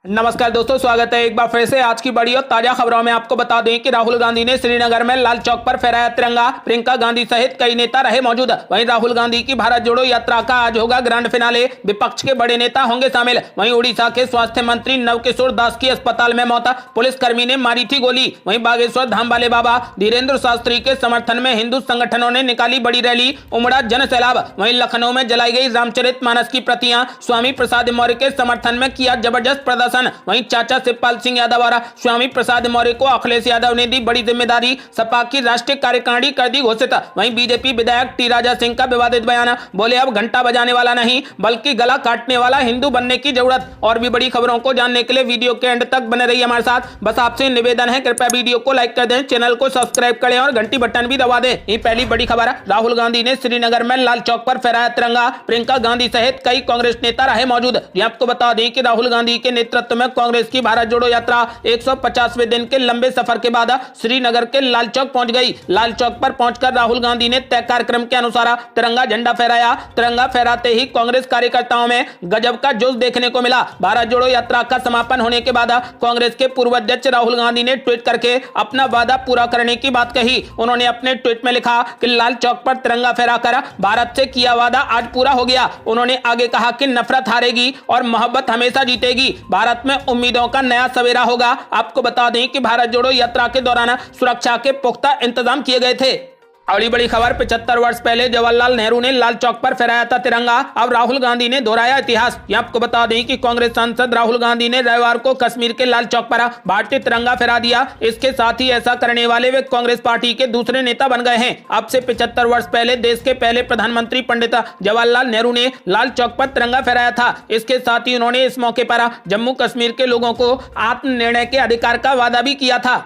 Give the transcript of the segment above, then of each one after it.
नमस्कार दोस्तों, स्वागत है एक बार फिर से आज की बड़ी और ताजा खबरों में। आपको बता दें कि राहुल गांधी ने श्रीनगर में लाल चौक पर फहराया तिरंगा। प्रियंका गांधी सहित कई नेता रहे मौजूद। वहीं राहुल गांधी की भारत जोड़ो यात्रा का आज होगा ग्रैंड फिनाले। विपक्ष के बड़े नेता होंगे शामिल। वहीं उड़ीसा के स्वास्थ्य मंत्री नवकिशोर दास की अस्पताल में मौत, पुलिसकर्मी ने मारी थी गोली। वहीं बागेश्वर धाम वाले बाबा धीरेन्द्र शास्त्री के समर्थन में हिंदू संगठनों ने निकाली बड़ी रैली, उमड़ा जन सैलाब। वहीं लखनऊ में जलाई गई रामचरितमानस की प्रतियां, स्वामी प्रसाद मौर्य के समर्थन में किया जबरदस्त प्रदर्शन। वहीं चाचा शिवपाल सिंह यादव और स्वामी प्रसाद मौर्य को अखिलेश यादव ने दी बड़ी जिम्मेदारी, सपा की राष्ट्रीय कार्यकारिणी कर दी घोषित। वहीं बीजेपी विधायक टी राजा सिंह का विवादित बयान, बोले अब घंटा बजाने वाला नहीं बल्कि गला काटने वाला हिंदू बनने की जरूरत। और भी बड़ी खबरों को जानने के लिए वीडियो के एंड तक बने रहिए हमारे साथ। बस आपसे निवेदन है, कृपया वीडियो को लाइक कर दें, चैनल को सब्सक्राइब करें और घंटी बटन भी दबा दें। ये पहली बड़ी खबर, राहुल गांधी ने श्रीनगर में लाल चौक पर फहराया तिरंगा। प्रियंका गांधी सहित कई कांग्रेस नेता रहे मौजूद। आपको बता दें कि राहुल गांधी के नेतृत्व में कांग्रेस की भारत जोड़ो यात्रा 150वें दिन के लंबे सफर के बाद श्रीनगर के लाल चौक पहुंच गई। लाल चौक पर पहुंचकर राहुल गांधी ने तय कार्यक्रम के अनुसार तिरंगा झंडा फहराया। तिरंगा फहराते ही कांग्रेस कार्यकर्ताओं में गजब का जोश देखने को मिला। भारत जोड़ो यात्रा का समापन होने के बाद कांग्रेस के पूर्व अध्यक्ष राहुल गांधी ने ट्वीट करके अपना वादा पूरा करने की बात कही। उन्होंने अपने ट्वीट में लिखा कि लाल चौक पर तिरंगा फहराकर भारत से किया वादा आज पूरा हो गया। उन्होंने आगे कहा कि नफरत हारेगी और मोहब्बत हमेशा जीतेगी। भारत में उम्मीदों का नया सवेरा होगा। आपको बता दें कि भारत जोड़ो यात्रा के दौरान सुरक्षा के पुख्ता इंतजाम किए गए थे। अगली बड़ी खबर, 75 वर्ष पहले जवाहरलाल नेहरू ने लाल चौक पर फहराया था तिरंगा। अब राहुल गांधी ने दोहराया इतिहास। आपको बता दें कि कांग्रेस सांसद राहुल गांधी ने रविवार को कश्मीर के लाल चौक पर भारतीय तिरंगा फहरा दिया। इसके साथ ही ऐसा करने वाले वे कांग्रेस पार्टी के दूसरे नेता बन गए हैं। अब से 75 वर्ष पहले देश के पहले प्रधानमंत्री पंडित जवाहरलाल नेहरू ने लाल चौक पर तिरंगा फहराया था। इसके साथ ही उन्होंने इस मौके पर जम्मू कश्मीर के लोगों को आत्मनिर्णय के अधिकार का वादा भी किया था।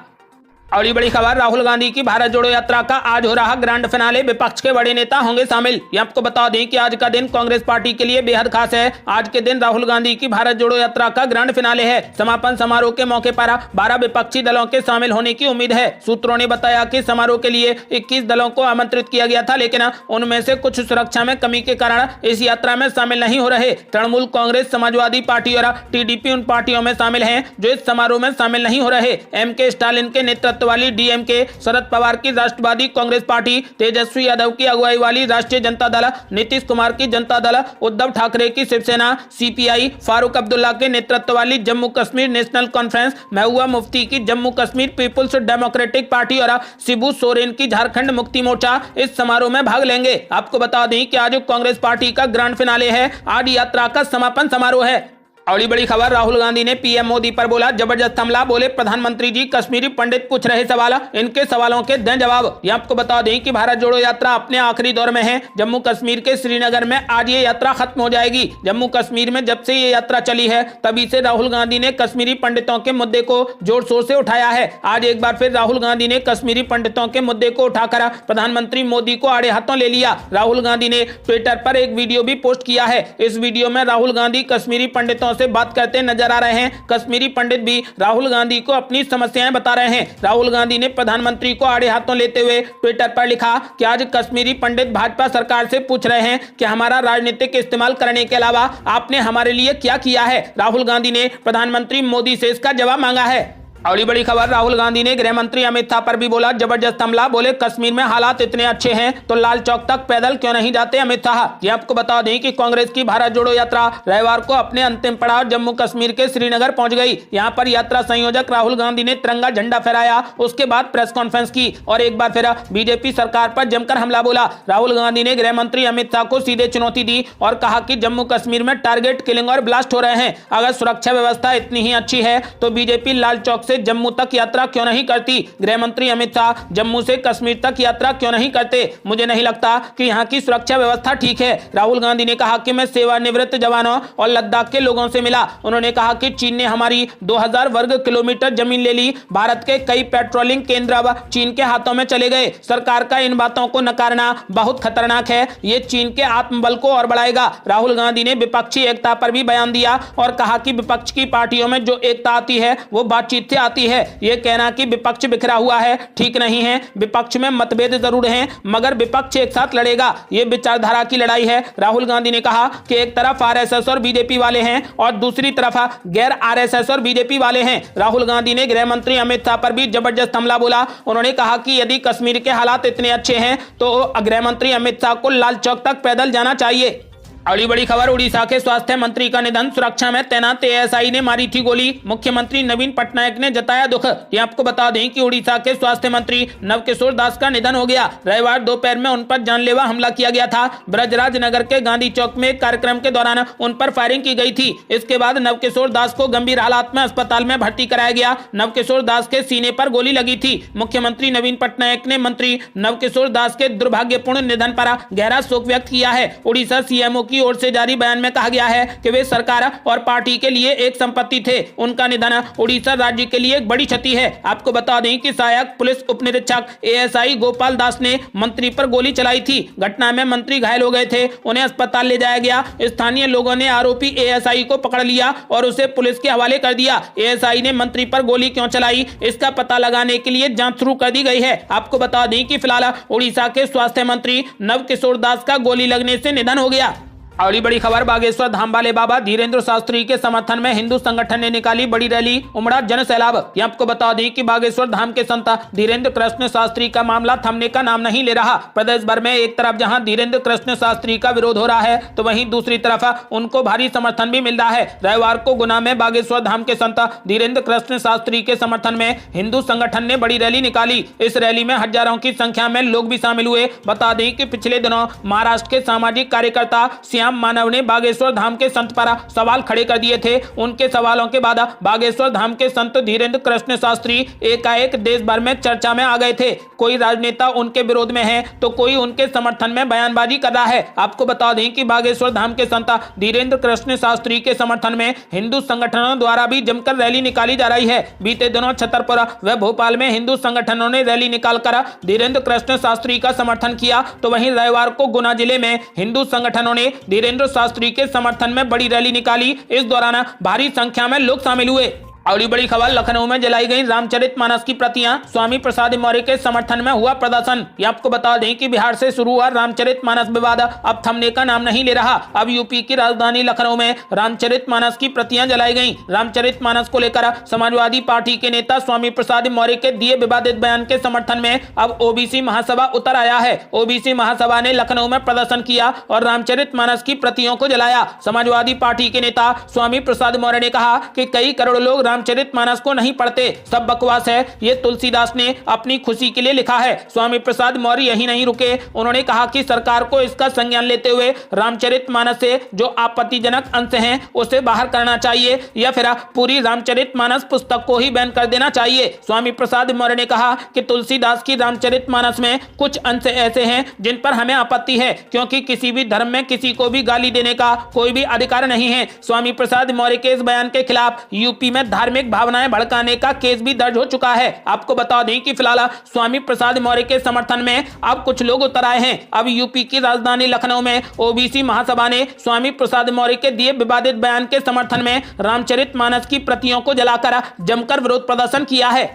अगली बड़ी खबर, राहुल गांधी की भारत जोड़ो यात्रा का आज हो रहा ग्रैंड फिनाले। विपक्ष के बड़े नेता होंगे शामिल। आपको बता दें कि आज का दिन कांग्रेस पार्टी के लिए बेहद खास है। आज के दिन राहुल गांधी की भारत जोड़ो यात्रा का ग्रैंड फिनाले है। समापन समारोह के मौके पर 12 विपक्षी दलों के शामिल होने की उम्मीद है। सूत्रों ने बताया कि समारोह के लिए 21 दलों को आमंत्रित किया गया था, लेकिन उनमें से कुछ सुरक्षा में कमी के कारण इस यात्रा में शामिल नहीं हो रहे। तृणमूल कांग्रेस, समाजवादी पार्टी और टीडीपी उन पार्टियों में शामिल हैं जो इस समारोह में शामिल नहीं हो रहे। एम.के. स्टालिन के नेतृत्व वाली डीएमके, शरद पवार की राष्ट्रवादी कांग्रेस पार्टी, तेजस्वी यादव की अगुवाई वाली राष्ट्रीय जनता दल, नीतीश कुमार की जनता दल, उद्धव ठाकरे की शिवसेना, सीपीआई, फारूक अब्दुल्ला के नेतृत्व वाली जम्मू कश्मीर नेशनल कॉन्फ्रेंस, महबूबा मुफ्ती की Jammu Kashmir Peoples Democratic Party और शिबू सोरेन की झारखंड मुक्ति मोर्चा इस समारोह में भाग लेंगे। आपको बता दें कि आज कांग्रेस पार्टी का ग्रैंड फिनाले है। आज यात्रा का समापन समारोह है। अगली बड़ी खबर, राहुल गांधी ने पीएम मोदी पर बोला जबरदस्त हमला। बोले प्रधानमंत्री जी, कश्मीरी पंडित पूछ रहे सवाल, इनके सवालों के दें जवाब। आपको बता दें कि भारत जोड़ो यात्रा अपने आखिरी दौर में है। जम्मू कश्मीर के श्रीनगर में आज ये यात्रा खत्म हो जाएगी। जम्मू कश्मीर में जब से ये यात्रा चली है तभी से राहुल गांधी ने कश्मीरी पंडितों के मुद्दे को जोर शोर से उठाया है। आज एक बार फिर राहुल गांधी ने कश्मीरी पंडितों के मुद्दे को उठाकर प्रधानमंत्री मोदी को आड़े हाथों ले लिया। राहुल गांधी ने ट्विटर पर एक वीडियो भी पोस्ट किया है। इस वीडियो में राहुल गांधी कश्मीरी पंडितों से बात करते नजर आ रहे हैं। कश्मीरी पंडित भी राहुल गांधी को अपनी समस्याएं बता रहे हैं। राहुल गांधी ने प्रधानमंत्री को आड़े हाथों लेते हुए ट्विटर पर लिखा कि आज कश्मीरी पंडित भाजपा सरकार से पूछ रहे हैं कि हमारा राजनीतिक इस्तेमाल करने के अलावा आपने हमारे लिए क्या किया है। राहुल गांधी ने प्रधानमंत्री मोदी से इसका जवाब मांगा है। अगली बड़ी खबर, राहुल गांधी ने गृह मंत्री अमित शाह पर भी बोला जबरदस्त हमला। बोले कश्मीर में हालात इतने अच्छे हैं तो लाल चौक तक पैदल क्यों नहीं जाते अमित शाह। ये आपको बता दें कि कांग्रेस की भारत जोड़ो यात्रा रविवार को अपने अंतिम पड़ाव जम्मू कश्मीर के श्रीनगर पहुंच गई। यहां पर यात्रा संयोजक राहुल गांधी ने तिरंगा झंडा फहराया, उसके बाद प्रेस कॉन्फ्रेंस की और एक बार फिर बीजेपी सरकार पर जमकर हमला बोला। राहुल गांधी ने गृह मंत्री अमित शाह को सीधे चुनौती दी और कहा कि जम्मू कश्मीर में टारगेट किलिंग और ब्लास्ट हो रहे हैं। अगर सुरक्षा व्यवस्था इतनी ही अच्छी है तो बीजेपी लाल चौक से जम्मू तक यात्रा क्यों नहीं करती। गृह मंत्री अमित शाह जम्मू से कश्मीर तक यात्रा क्यों नहीं करते। मुझे नहीं लगता कि यहाँ की सुरक्षा व्यवस्था ठीक है। राहुल गांधी ने कहा कि मैं सेवानिवृत्त जवानों और लद्दाख के लोगों से मिला। उन्होंने कहा कि चीन ने हमारी 2000 वर्ग किलोमीटर जमीन ले ली। भारत के कई पेट्रोलिंग केंद्र अब चीन के हाथों में चले गए। सरकार का इन बातों को नकारना बहुत खतरनाक है। ये चीन के आत्मबल को और बढ़ाएगा। राहुल गांधी ने विपक्षी एकता पर भी बयान दिया और कहा कि विपक्ष की पार्टियों में जो एकता आती है वो बातचीत से आती है। ये कहना कि विपक्ष बिखरा हुआ है ठीक नहीं है। विपक्ष में मतभेद जरूर हैं, मगर विपक्ष एक साथ लड़ेगा। ये विचारधारा की लड़ाई है। राहुल गांधी ने कहा कि एक तरफ आरएसएस और बीजेपी वाले हैं और दूसरी तरफ गैर आरएसएस और बीजेपी वाले हैं। राहुल गांधी ने गृह मंत्री अमित शाह पर भी जबरदस्त हमला बोला। उन्होंने कहा कि यदि कश्मीर के हालात इतने अच्छे हैं तो गृह मंत्री अमित शाह को लाल चौक तक पैदल जाना चाहिए। अगली बड़ी खबर, उड़ीसा के स्वास्थ्य मंत्री का निधन। सुरक्षा में तैनात एएसआई ने मारी थी गोली। मुख्यमंत्री नवीन पटनायक ने जताया दुख। ये आपको बता दें कि उड़ीसा के स्वास्थ्य मंत्री नवकिशोर दास का निधन हो गया। रविवार दोपहर में उन पर जानलेवा हमला किया गया था। ब्रजराज नगर के गांधी चौक में एक कार्यक्रम के दौरान उन पर फायरिंग की गई थी। इसके बाद नवकिशोर दास को गंभीर हालात में अस्पताल में भर्ती कराया गया। नवकिशोर दास के सीने पर गोली लगी थी। मुख्यमंत्री नवीन पटनायक ने मंत्री नवकिशोर दास के दुर्भाग्यपूर्ण निधन पर गहरा शोक व्यक्त किया है। उड़ीसा सीएमओ की ओर से जारी बयान में कहा गया है कि वे सरकार और पार्टी के लिए एक संपत्ति थे। उनका निधन उड़ीसा राज्य के लिए एक बड़ी क्षति है। आपको बता दें कि सहायक पुलिस उपनिरीक्षक एएसआई गोपाल दास ने मंत्री पर गोली चलाई थी। घटना में मंत्री घायल हो गए थे, उन्हें अस्पताल ले जाया गया। स्थानीय लोगों ने आरोपी एएसआई को पकड़ लिया और उसे पुलिस के हवाले कर दिया। एएसआई ने मंत्री पर गोली क्यों चलाई, इसका पता लगाने के लिए जांच शुरू कर दी गई है। आपको बता दें कि फिलहाल उड़ीसा के स्वास्थ्य मंत्री नवकिशोर दास का गोली लगने से निधन हो गया। अगली बड़ी खबर, बागेश्वर धाम वाले बाबा धीरेन्द्र शास्त्री के समर्थन में हिंदू संगठन ने निकाली बड़ी रैली, उमड़ा जन सैलाब। ये आपको बता दें कि बागेश्वर धाम के संत धीरेन्द्र कृष्ण शास्त्री का मामला थमने का नाम नहीं ले रहा। प्रदेश भर में एक तरफ जहां धीरेन्द्र कृष्ण शास्त्री का विरोध हो रहा है तो वहीं दूसरी तरफ उनको भारी समर्थन भी मिल रहा है। रविवार को गुना में बागेश्वर धाम के संत धीरेन्द्र कृष्ण शास्त्री के समर्थन में हिंदू संगठन ने बड़ी रैली निकाली। इस रैली में हजारों की संख्या में लोग भी शामिल हुए। बता दें कि पिछले दिनों महाराष्ट्र के सामाजिक कार्यकर्ता मानव ने बागेश्वर धाम के संत पर सवाल खड़े कर दिए थे। उनके सवालों के बाद बागेश्वर धाम के संत धीरेन्द्र कृष्ण शास्त्री एकाएक देश भर में चर्चा में आ गए थे। कोई राजनेता उनके विरोध में है तो कोई उनके समर्थन में बयानबाजी कर रहा है। आपको बता दें कि बागेश्वर धाम के संत धीरेन्द्र कृष्ण शास्त्री के समर्थन में हिंदू संगठनों द्वारा भी जमकर रैली निकाली जा रही है। बीते दिनों छतरपुर व भोपाल में हिंदू संगठनों ने रैली निकालकर धीरेन्द्र कृष्ण शास्त्री का समर्थन किया तो वहीं रविवार को गुना जिले में हिंदू संगठनों ने धीरेन्द्र शास्त्री के समर्थन में बड़ी रैली निकाली। इस दौरान भारी संख्या में लोग शामिल हुए। अगली बड़ी खबर, लखनऊ में जलाई गई रामचरितमानस की प्रतियां, स्वामी प्रसाद मौर्य के समर्थन में हुआ प्रदर्शन। ये आपको बता दें कि बिहार से शुरू हुआ रामचरितमानस विवाद अब थमने का नाम नहीं ले रहा। अब यूपी की राजधानी लखनऊ में रामचरितमानस की प्रतियां जलाई गईं। रामचरितमानस को लेकर समाजवादी पार्टी के नेता स्वामी प्रसाद मौर्य के दिए विवादित बयान के समर्थन में अब ओबीसी महासभा उतर आया है। ओबीसी महासभा ने लखनऊ में प्रदर्शन किया और रामचरितमानस की प्रतियों को जलाया। समाजवादी पार्टी के नेता स्वामी प्रसाद मौर्य ने कहा कि कई करोड़ लोग रामचरितमानस को नहीं पढ़ते, सब बकवास है, ये तुलसीदास ने अपनी खुशी के लिए लिखा है। स्वामी प्रसाद मौर्य यही नहीं रुके, उन्होंने कहा कि सरकार को इसका संज्ञान लेते हुए रामचरितमानस से जो आपत्तिजनक अंश हैं उसे बाहर करना चाहिए या फिर पूरी रामचरितमानस पुस्तक को ही बैन कर देना चाहिए। स्वामी प्रसाद मौर्य ने कहा कि तुलसीदास की रामचरितमानस में कुछ अंश ऐसे हैं जिन पर हमें आपत्ति है, क्योंकि किसी भी धर्म में किसी को भी गाली देने का कोई भी अधिकार नहीं है। स्वामी प्रसाद मौर्य के इस बयान के खिलाफ यूपी में धार्मिक भावनाएं भड़काने का केस भी दर्ज हो चुका है। आपको बता दें कि फिलहाल स्वामी प्रसाद मौर्य के समर्थन में अब कुछ लोग उतर आए हैं। अब यूपी की राजधानी लखनऊ में ओबीसी महासभा ने स्वामी प्रसाद मौर्य के दिए विवादित बयान के समर्थन में रामचरितमानस की प्रतियों को जलाकर जमकर विरोध प्रदर्शन किया है।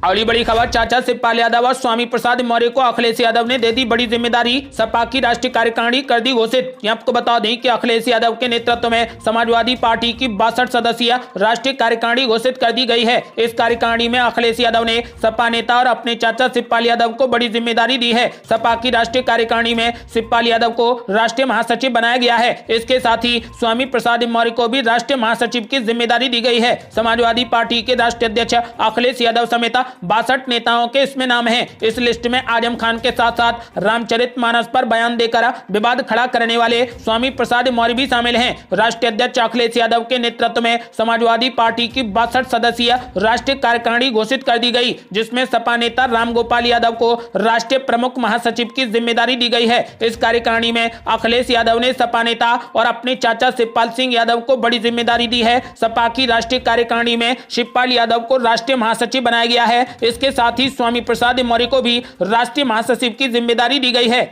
अगली बड़ी खबर, चाचा शिवपाल यादव और स्वामी प्रसाद मौर्य को अखिलेश यादव ने दे दी बड़ी जिम्मेदारी, सपा की राष्ट्रीय कार्यकारिणी कर दी घोषित। आपको बता दें कि अखिलेश यादव के नेतृत्व में समाजवादी पार्टी की 62 सदस्यीय राष्ट्रीय कार्यकारिणी घोषित कर दी गई है। इस कार्यकारिणी में अखिलेश यादव ने सपा नेता और अपने चाचा शिवपाल यादव को बड़ी जिम्मेदारी दी है। सपा की राष्ट्रीय कार्यकारिणी में शिवपाल यादव को राष्ट्रीय महासचिव बनाया गया है। इसके साथ ही स्वामी प्रसाद मौर्य को भी राष्ट्रीय महासचिव की जिम्मेदारी दी गई है। समाजवादी पार्टी के राष्ट्रीय अध्यक्ष अखिलेश यादव समेत 62 नेताओं के इसमें नाम हैं। इस लिस्ट में आजम खान के साथ साथ रामचरितमानस पर बयान देकर विवाद खड़ा करने वाले स्वामी प्रसाद मौर्य भी शामिल हैं। राष्ट्रीय अध्यक्ष अखिलेश यादव के नेतृत्व में समाजवादी पार्टी की 62 सदस्यीय राष्ट्रीय कार्यकारिणी घोषित कर दी गई, जिसमें सपा नेता रामगोपाल यादव को राष्ट्रीय प्रमुख महासचिव की जिम्मेदारी दी गई है। इस कार्यकारिणी में अखिलेश यादव ने सपा नेता और अपने चाचा शिवपाल सिंह यादव को बड़ी जिम्मेदारी दी है। सपा की राष्ट्रीय कार्यकारिणी में शिवपाल यादव को राष्ट्रीय महासचिव बनाया गया है। इसके साथ ही स्वामी प्रसाद मौर्य को भी राष्ट्रीय महासचिव की जिम्मेदारी दी गई है।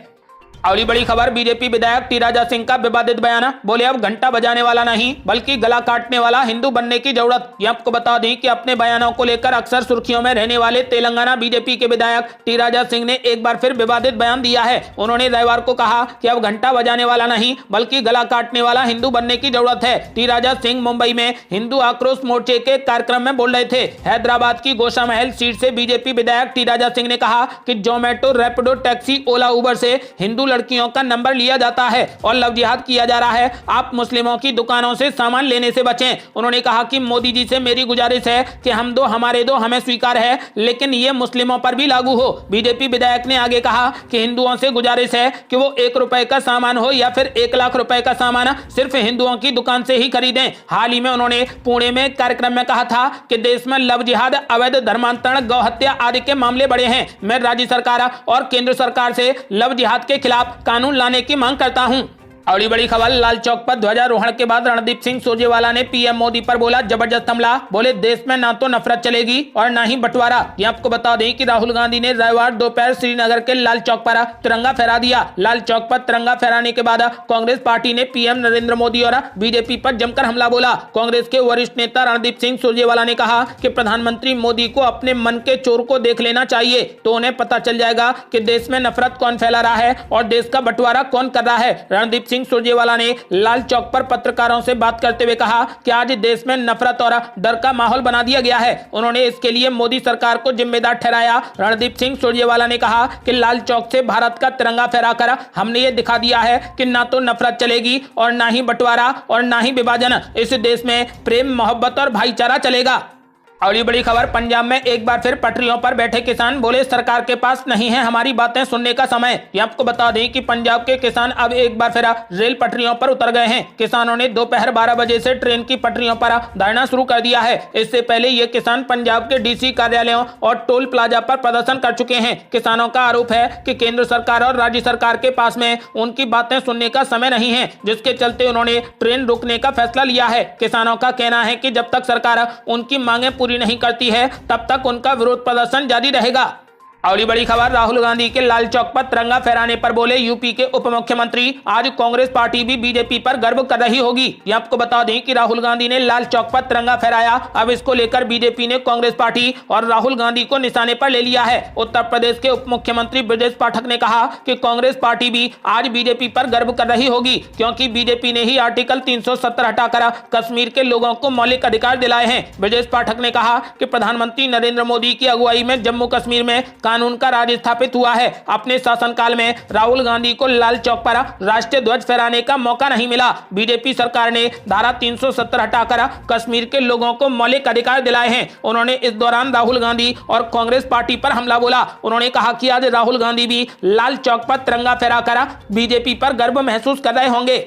अगली बड़ी खबर, बीजेपी विधायक टी राजा सिंह का विवादित बयान। बोले अब घंटा बजाने वाला नहीं बल्कि गला काटने वाला हिंदू बनने की जरूरत। ये आपको बता दें कि अपने बयानों को लेकर अक्सर सुर्खियों में रहने वाले तेलंगाना बीजेपी के विधायक टी राजा सिंह ने एक बार फिर विवादित बयान दिया है। उन्होंने रविवार को कहा कि अब घंटा बजाने वाला नहीं बल्कि गला काटने वाला हिंदू बनने की जरूरत है। टी राजा सिंह मुंबई में हिंदू आक्रोश मोर्चे के कार्यक्रम में बोल रहे थे। हैदराबाद की गोशा महल सीट से बीजेपी विधायक टी राजा सिंह ने कहा कि जोमेटो, रैपिडो, टैक्सी, ओला, उबर से हिंदू लड़कियों का नंबर लिया जाता है और लव जिहाद किया जा रहा है। आप मुस्लिमों की दुकानों से सामान लेने से बचें। उन्होंने कहा कि मोदी जी से मेरी गुजारिश है कि हम दो हमारे दो हमें स्वीकार है, लेकिन ये मुस्लिमों पर भी लागू हो। बीजेपी विधायक ने आगे कहा कि हिंदुओं से गुजारिश है कि वो 1 रुपए का सामान हो या फिर 1 लाख रुपए का सामान सिर्फ हिंदुओं की दुकान से ही खरीदें। हाल ही में उन्होंने पुणे में कार्यक्रम में कहा था कि देश में लव जिहाद, अवैध धर्मांतरण, गौ हत्या आदि के मामले बढ़े हैं। मैं राज्य सरकार और केंद्र सरकार से लव जिहाद के खिलाफ कानून लाने की मांग करता हूं। अगली बड़ी खबर, लाल चौक पर ध्वजारोहण के बाद रणदीप सिंह सुरजेवाला ने पीएम मोदी पर बोला जबरदस्त हमला। बोले देश में ना तो नफरत चलेगी और ना ही बंटवारा। ये आपको बता दें कि राहुल गांधी ने रविवार दोपहर श्रीनगर के लाल चौक पर तिरंगा फहरा दिया। लाल चौक पर तिरंगा फहराने के बाद कांग्रेस पार्टी ने पीएम नरेंद्र मोदी और बीजेपी पर जमकर हमला बोला। कांग्रेस के वरिष्ठ नेता रणदीप सिंह सुरजेवाला ने कहा कि प्रधानमंत्री मोदी को अपने मन के चोर को देख लेना चाहिए तो उन्हें पता चल जाएगा कि देश में नफरत कौन फैला रहा है और देश का बंटवारा कौन कर रहा है। रणदीप सिंह सुरजेवाला ने लाल चौक पर पत्रकारों से बात करते हुए कहा कि आज देश में नफरत और डर का माहौल बना दिया गया है। उन्होंने इसके लिए मोदी सरकार को जिम्मेदार ठहराया। रणदीप सिंह सुरजेवाला ने कहा कि लाल चौक से भारत का तिरंगा फहराकर हमने ये दिखा दिया है कि ना तो नफरत चलेगी और ना ही बंटवारा और ना ही विभाजन। इस देश में प्रेम, मोहब्बत और भाईचारा चलेगा। अगली बड़ी खबर, पंजाब में एक बार फिर पटरियों पर बैठे किसान बोले सरकार के पास नहीं है हमारी बातें सुनने का समय। ये आपको बता दें कि पंजाब के किसान अब एक बार फिर रेल पटरियों पर उतर गए हैं। किसानों ने दोपहर 12 बजे से ट्रेन की पटरियों पर धरना शुरू कर दिया है। इससे पहले ये किसान पंजाब के डीसी कार्यालयों और टोल प्लाजा पर प्रदर्शन कर चुके हैं। किसानों का आरोप है कि केंद्र सरकार और राज्य सरकार के पास में उनकी बातें सुनने का समय नहीं है, जिसके चलते उन्होंने ट्रेन रोकने का फैसला लिया है। किसानों का कहना है कि जब तक सरकार उनकी मांगें पूरी नहीं करती है तब तक उनका विरोध प्रदर्शन जारी रहेगा। अगली बड़ी खबर, राहुल गांधी के लाल चौक पर तिरंगा फहराने पर बोले यूपी के उप मुख्यमंत्री आज कांग्रेस पार्टी भी बीजेपी पर गर्व कर रही होगी। ये आपको बता दें कि राहुल गांधी ने लाल चौक पर तिरंगा फहराया। अब इसको लेकर बीजेपी ने कांग्रेस पार्टी और राहुल गांधी को निशाने पर ले लिया है। उत्तर प्रदेश के उप मुख्यमंत्री ब्रजेश पाठक ने कहा कि कांग्रेस पार्टी भी आज बीजेपी पर गर्व कर रही होगी, क्योंकि बीजेपी ने ही आर्टिकल 370 हटाकर कश्मीर के लोगों को मौलिक अधिकार दिलाए हैं। ब्रजेश पाठक ने कहा कि प्रधानमंत्री नरेंद्र मोदी की अगुवाई में जम्मू कश्मीर में कानून का राज स्थापित हुआ है। अपने शासनकाल में राहुल गांधी को लाल चौक पर राष्ट्रीय ध्वज फहराने का मौका नहीं मिला। बीजेपी सरकार ने धारा 370 हटाकर कश्मीर के लोगों को मौलिक अधिकार दिलाए हैं। उन्होंने इस दौरान राहुल गांधी और कांग्रेस पार्टी पर हमला बोला। उन्होंने कहा कि आज राहुल गांधी भी लाल चौक पर तिरंगा फहराकर बीजेपी पर गर्व महसूस कर रहे होंगे।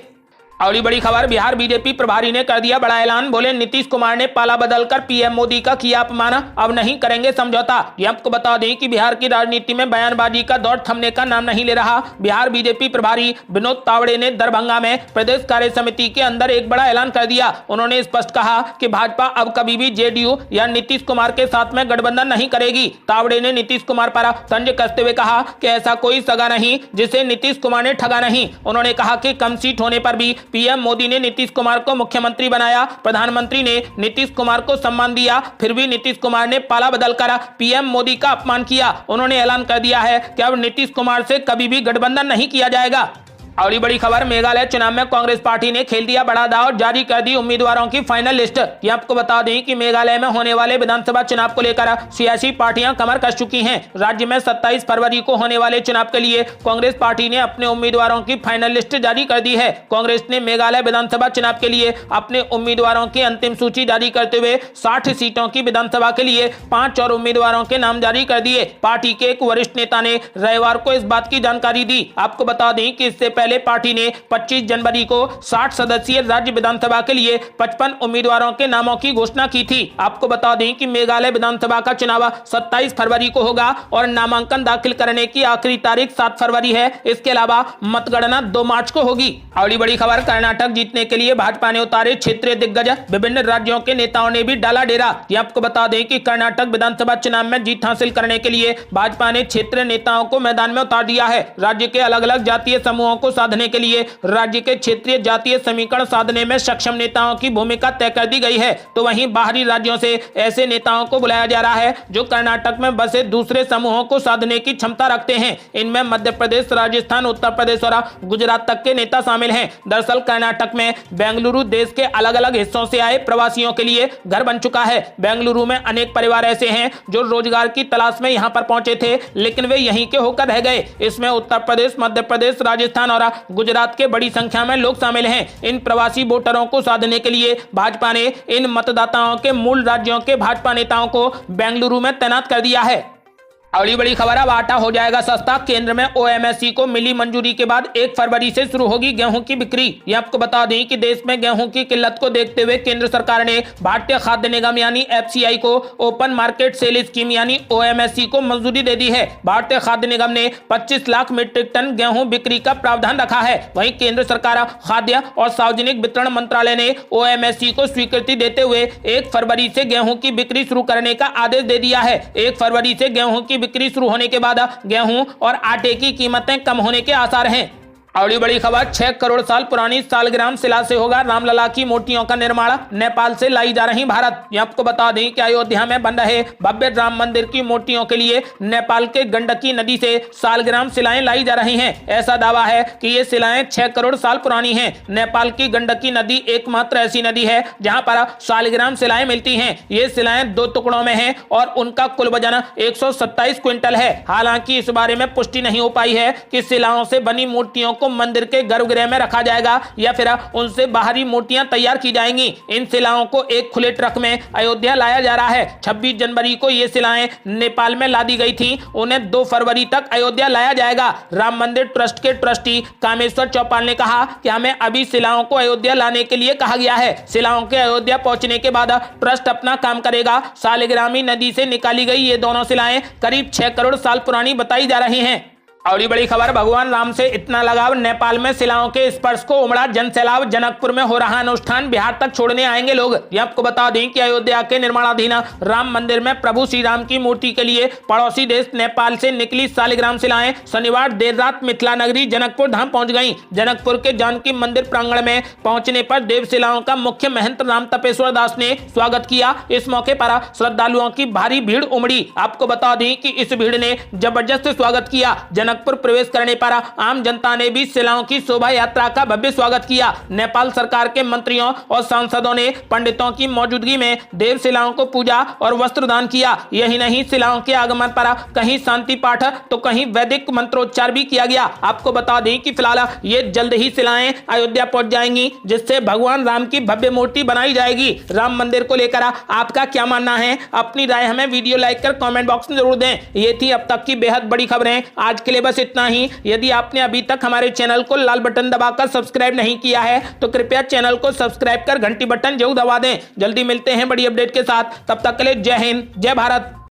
अगली बड़ी खबर, बिहार बीजेपी प्रभारी ने कर दिया बड़ा ऐलान। बोले नीतीश कुमार ने पाला बदलकर पीएम मोदी का किया अपमान, अब नहीं करेंगे समझौता। ये आपको बता दें कि बिहार की राजनीति में बयानबाजी का दौर थमने का नाम नहीं ले रहा। बिहार बीजेपी प्रभारी विनोद तावड़े ने दरभंगा में प्रदेश कार्य समिति के अंदर एक बड़ा ऐलान कर दिया। उन्होंने स्पष्ट कहा कि भाजपा अब कभी भी जेडीयू या नीतीश कुमार के साथ में गठबंधन नहीं करेगी। तावड़े ने नीतीश कुमार पर तंज कसते हुए कहा कि ऐसा कोई सगा नहीं जिसे नीतीश कुमार ने ठगा नहीं। उन्होंने कहा कि कम सीट होने पर भी पीएम मोदी ने नीतीश कुमार को मुख्यमंत्री बनाया। प्रधानमंत्री ने नीतीश कुमार को सम्मान दिया, फिर भी नीतीश कुमार ने पाला बदलकर पीएम मोदी का अपमान किया। उन्होंने ऐलान कर दिया है कि अब नीतीश कुमार से कभी भी गठबंधन नहीं किया जाएगा। अगली बड़ी खबर, मेघालय चुनाव में कांग्रेस पार्टी ने खेल दिया बड़ा दांव, जारी कर दी उम्मीदवारों की फाइनल लिस्ट। ये आपको बता दें कि मेघालय में होने वाले विधानसभा चुनाव को लेकर सियासी पार्टियां कमर कस चुकी हैं। राज्य में 27 फरवरी को होने वाले चुनाव के लिए कांग्रेस पार्टी ने अपने उम्मीदवारों की फाइनल लिस्ट जारी कर दी है। कांग्रेस ने मेघालय विधानसभा चुनाव के लिए अपने उम्मीदवारों की अंतिम सूची जारी करते हुए 60 सीटों की विधानसभा के लिए 5 और उम्मीदवारों के नाम जारी कर दिए। पार्टी के एक वरिष्ठ नेता ने रविवार को इस बात की जानकारी दी। आपको बता दें कि इससे पहले पहले पार्टी ने 25 जनवरी को 60 सदस्यीय राज्य विधानसभा के लिए 55 उम्मीदवारों के नामों की घोषणा की थी। आपको बता दें कि मेघालय विधानसभा का चुनाव 27 फरवरी को होगा और नामांकन दाखिल करने की आखिरी तारीख 7 फरवरी है। इसके अलावा मतगणना 2 मार्च को होगी। अगली बड़ी खबर, कर्नाटक जीतने के लिए भाजपा ने उतारे क्षेत्रीय दिग्गज, विभिन्न राज्यों के नेताओं ने भी डाला डेरा। आपको बता दें कि कर्नाटक विधानसभा चुनाव में जीत हासिल करने के लिए भाजपा ने क्षेत्रीय नेताओं को मैदान में उतार दिया है। राज्य के अलग अलग जातीय समूहों को साधने के लिए राज्य के क्षेत्रीय जातीय समीकरण साधने में सक्षम नेताओं की भूमिका तय कर दी गई है। तो वहीं बाहरी राज्यों से ऐसे नेताओं को बुलाया जा रहा है जो कर्नाटक में बसे दूसरे समूहों को साधने की क्षमता रखते हैं। इनमें मध्य प्रदेश, राजस्थान, उत्तर प्रदेश और गुजरात तक के नेता शामिल हैं। दरअसल कर्नाटक में बेंगलुरु देश के अलग अलग हिस्सों से आए प्रवासियों के लिए घर बन चुका है। बेंगलुरु में अनेक परिवार ऐसे हैं जो रोजगार की तलाश में यहां पर पहुंचे थे, लेकिन वे यहीं के होकर रह गए। इसमें उत्तर प्रदेश, मध्य प्रदेश, राजस्थान और गुजरात के बड़ी संख्या में लोग शामिल हैं। इन प्रवासी वोटरों को साधने के लिए भाजपा ने इन मतदाताओं के मूल राज्यों के भाजपा नेताओं को बेंगलुरु में तैनात कर दिया है। अगली बड़ी खबर, अब आटा हो जाएगा सस्ता। केंद्र में ओएमएससी को मिली मंजूरी के बाद 1 फरवरी से शुरू होगी गेहूं की बिक्री। ये आपको बता दें कि देश में गेहूं की किल्लत को देखते हुए केंद्र सरकार ने भारतीय खाद्य निगम यानी एफसीआई को ओपन मार्केट सेल स्कीम यानी ओएमएससी को मंजूरी दे दी है। भारतीय खाद्य निगम ने 25 लाख मीट्रिक टन गेहूं बिक्री का प्रावधान रखा है। वहीं केंद्र सरकार खाद्य और सार्वजनिक वितरण मंत्रालय ने ओएमएससी को स्वीकृति देते हुए 1 फरवरी से गेहूं की बिक्री शुरू करने का आदेश दे दिया है। 1 फरवरी से गेहूं की बिक्री शुरू होने के बाद गेहूं और आटे की कीमतें कम होने के आसार हैं। अगली बड़ी खबर, 6 करोड़ साल पुरानी सालग्राम शिला से होगा रामलला की मूर्तियों का निर्माण। नेपाल से लाई जा रही भारत। ये आपको बता दें कि अयोध्या में बन रहे भव्य राम मंदिर की मूर्तियों के लिए नेपाल के गंडकी नदी से सालग्राम शिलाएं लाई जा रही हैं। ऐसा दावा है कि ये शिलाएं 6 करोड़ साल पुरानी हैं। नेपाल की गंडकी नदी एकमात्र ऐसी नदी है जहां पर सालग्राम शिलाएं मिलती हैं। ये शिलाएं 2 टुकड़ों में हैं और उनका कुल वजन 127 क्विंटल है। हालांकि इस बारे में पुष्टि नहीं हो पाई है कि शिलाओं से बनी मूर्तियों को मंदिर के गर्भगृह में रखा जाएगा या फिर उनसे बाहरी मूर्तियां तैयार की जाएंगी। इन शिलाओं को एक खुले ट्रक में अयोध्या लाया जा रहा है। 26 जनवरी को ये शिलाएं नेपाल में ला दी गई थी। उन्हें 2 फरवरी तक अयोध्या लाया जाएगा। राम मंदिर ट्रस्ट के ट्रस्टी कामेश्वर चौपाल ने कहा कि हमें अभी शिलाओं को अयोध्या लाने के लिए कहा गया है। शिलाओं के अयोध्या पहुंचने के बाद ट्रस्ट अपना काम करेगा। सालग्रामी नदी से निकाली गई ये दोनों शिलाएं करीब 6 करोड़ साल पुरानी बताई जा रही हैं। अगली बड़ी खबर, भगवान राम से इतना लगाव, नेपाल में शिलाओं के स्पर्श को उमड़ा जनसैलाब। जनकपुर में हो रहा अनुष्ठान, बिहार तक छोड़ने आएंगे लोग। ये आपको बता दें कि अयोध्या के निर्माणाधीन राम मंदिर में प्रभु श्री राम की मूर्ति के लिए पड़ोसी देश नेपाल से निकली सालग्राम शिलाएं शनिवार देर रात मिथिला नगरी जनकपुर धाम पहुंच गईं। जनकपुर के जानकी मंदिर प्रांगण में पहुंचने पर देव शिलाओं का मुख्य महंत राम तपेश्वर दास ने स्वागत किया। इस मौके पर श्रद्धालुओं की भारी भीड़ उमड़ी। आपको बता दें कि इस भीड़ ने जबरदस्त स्वागत किया। जनकपुर प्रवेश करने पर आम जनता ने भी शिलाओं की शोभा यात्रा का भव्य स्वागत किया। नेपाल सरकार के मंत्रियों और सांसदों ने पंडितों की मौजूदगी में देव शिलाओं को पूजा और वस्त्र दान किया। यही नहीं, शिलाओं के आगमन पर कहीं शांति पाठ तो कहीं वैदिक मंत्रोच्चार भी किया गया। आपको बता दें कि फिलहाल ये जल्द ही शिलाएं अयोध्या पहुंच जाएंगी, जिससे भगवान राम की भव्य मूर्ति बनाई जाएगी। राम मंदिर को लेकर आपका क्या मानना है? अपनी राय हमें वीडियो लाइक कर कमेंट बॉक्स में जरूर दें। ये थी अब तक की बेहद बड़ी खबरें। आज के लिए बस इतना ही। यदि आपने अभी तक हमारे चैनल को लाल बटन दबाकर सब्सक्राइब नहीं किया है तो कृपया चैनल को सब्सक्राइब कर घंटी बटन जरूर दबा दें। जल्दी मिलते हैं बड़ी अपडेट के साथ। तब तक के लिए जय हिंद, जय भारत।